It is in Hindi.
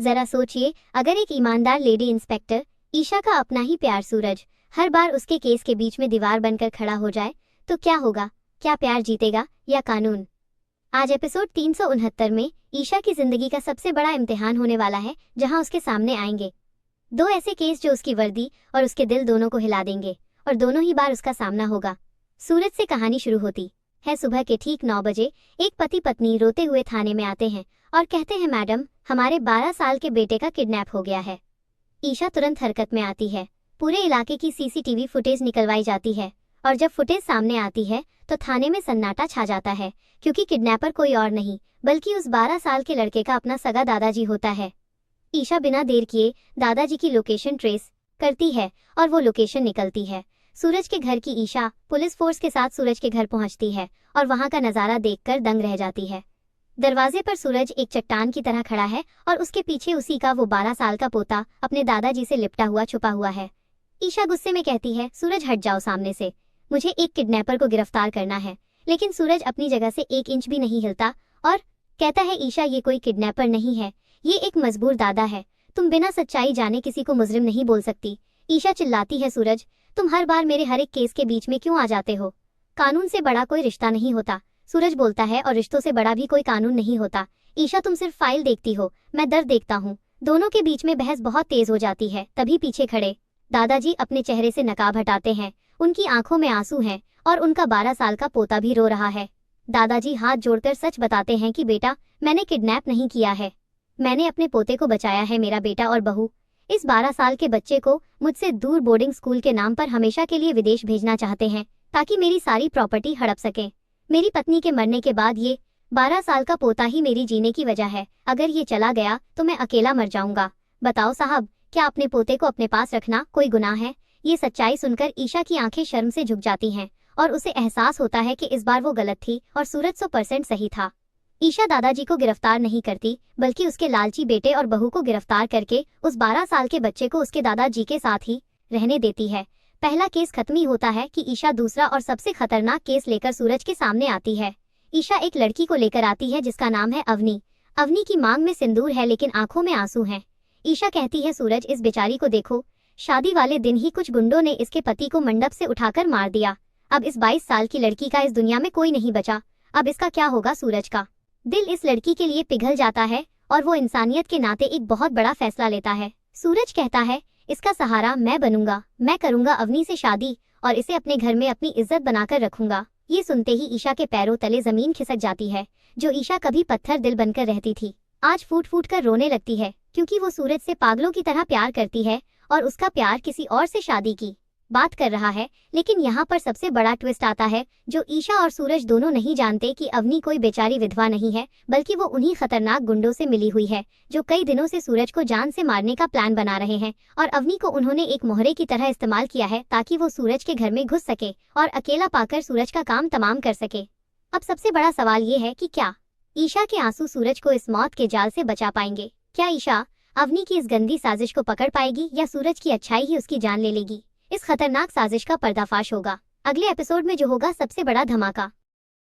जरा सोचिए, अगर एक ईमानदार लेडी इंस्पेक्टर ईशा का अपना ही प्यार सूरज हर बार उसके केस के बीच में दीवार बनकर खड़ा हो जाए तो क्या होगा? क्या प्यार जीतेगा या कानून? आज एपिसोड 369 में ईशा की जिंदगी का सबसे बड़ा इम्तिहान होने वाला है, जहां उसके सामने आएंगे दो ऐसे केस जो उसकी वर्दी और उसके दिल दोनों को हिला देंगे, और दोनों ही बार उसका सामना होगा। सूरज से कहानी शुरू होती है सुबह के ठीक 9 बजे। एक पति पत्नी रोते हुए थाने में आते हैं और कहते हैं, मैडम, हमारे 12 साल के बेटे का किडनैप हो गया है। ईशा तुरंत हरकत में आती है। पूरे इलाके की सीसीटीवी फुटेज निकलवाई जाती है और जब फुटेज सामने आती है तो थाने में सन्नाटा छा जाता है, क्योंकि किडनैपर कोई और नहीं बल्कि उस 12 साल के लड़के का अपना सगा दादाजी होता है। ईशा बिना देर किए दादाजी की लोकेशन ट्रेस करती है और वो लोकेशन निकलती है सूरज के घर की। ईशा पुलिस फोर्स के साथ सूरज के घर पहुंचती है और वहां का नजारा देखकर दंग रह जाती है। दरवाजे पर सूरज एक चट्टान की तरह खड़ा है और उसके पीछे उसी का वो 12 साल का पोता अपने दादाजी से लिपटा हुआ छुपा हुआ है। ईशा गुस्से में कहती है, सूरज हट जाओ सामने से, मुझे एक किडनैपर को गिरफ्तार करना है। लेकिन सूरज अपनी जगह से 1 इंच भी नहीं हिलता और कहता है, ईशा, ये कोई किडनैपर नहीं है, ये एक मजबूर दादा है। तुम बिना सच्चाई जाने किसी को मुजरिम नहीं बोल सकती। ईशा चिल्लाती है, सूरज, तुम हर बार मेरे हर एक केस के बीच में क्यों आ जाते हो? कानून से बड़ा कोई रिश्ता नहीं होता। सूरज बोलता है, और रिश्तों से बड़ा भी कोई कानून नहीं होता। ईशा, तुम सिर्फ फाइल देखती हो, मैं दर्द देखता हूँ। दोनों के बीच में बहस बहुत तेज हो जाती है। तभी पीछे खड़े दादाजी अपने चेहरे से नकाब हटाते हैं। उनकी आंखों में आंसू हैं और उनका 12 साल का पोता भी रो रहा है। दादाजी हाथ जोड़कर सच बताते हैं कि बेटा, मैंने किडनैप नहीं किया है, मैंने अपने पोते को बचाया है। मेरा बेटा और बहू इस 12 साल के बच्चे को मुझसे दूर बोर्डिंग स्कूल के नाम पर हमेशा के लिए विदेश भेजना चाहते हैं, ताकि मेरी सारी प्रॉपर्टी हड़प सके। मेरी पत्नी के मरने के बाद ये 12 साल का पोता ही मेरी जीने की वजह है। अगर ये चला गया तो मैं अकेला मर जाऊंगा। बताओ साहब, क्या अपने पोते को अपने पास रखना कोई गुनाह है? ये सच्चाई सुनकर ईशा की आंखें शर्म से झुक जाती हैं और उसे एहसास होता है कि इस बार वो गलत थी और सूरज 100% सही था। ईशा दादाजी को गिरफ्तार नहीं करती, बल्कि उसके लालची बेटे और बहू को गिरफ्तार करके उस 12 साल के बच्चे को उसके दादाजी के साथ ही रहने देती है। पहला केस खत्म ही होता है कि ईशा दूसरा और सबसे खतरनाक केस लेकर सूरज के सामने आती है। ईशा एक लड़की को लेकर आती है जिसका नाम है अवनी। अवनी की मांग में सिंदूर है लेकिन आंखों में आंसू हैं। ईशा कहती है, सूरज, इस बेचारी को देखो, शादी वाले दिन ही कुछ गुंडों ने इसके पति को मंडप से उठाकर मार दिया। अब इस 22 साल की लड़की का इस दुनिया में कोई नहीं बचा। अब इसका क्या होगा? सूरज का दिल इस लड़की के लिए पिघल जाता है और वो इंसानियत के नाते एक बहुत बड़ा फैसला लेता है। सूरज कहता है, इसका सहारा मैं बनूंगा, मैं करूंगा अवनी से शादी और इसे अपने घर में अपनी इज्जत बनाकर रखूंगा। ये सुनते ही ईशा के पैरों तले जमीन खिसक जाती है। जो ईशा कभी पत्थर दिल बनकर रहती थी, आज फूट फूट कर रोने लगती है, क्योंकि वो सूरज से पागलों की तरह प्यार करती है और उसका प्यार किसी और से शादी की बात कर रहा है। लेकिन यहाँ पर सबसे बड़ा ट्विस्ट आता है, जो ईशा और सूरज दोनों नहीं जानते कि अवनी कोई बेचारी विधवा नहीं है, बल्कि वो उन्हीं खतरनाक गुंडों से मिली हुई है जो कई दिनों से सूरज को जान से मारने का प्लान बना रहे हैं। और अवनी को उन्होंने एक मोहरे की तरह इस्तेमाल किया है ताकि वो सूरज के घर में घुस सके और अकेला पाकर सूरज का काम तमाम कर सके। अब सबसे बड़ा सवाल ये है कि क्या ईशा के आंसू सूरज को इस मौत के जाल से बचा पाएंगे? क्या ईशा अवनी की इस गंदी साजिश को पकड़ पाएगी या सूरज की अच्छाई ही उसकी जान ले लेगी? इस खतरनाक साजिश का पर्दाफाश होगा अगले एपिसोड में, जो होगा सबसे बड़ा धमाका।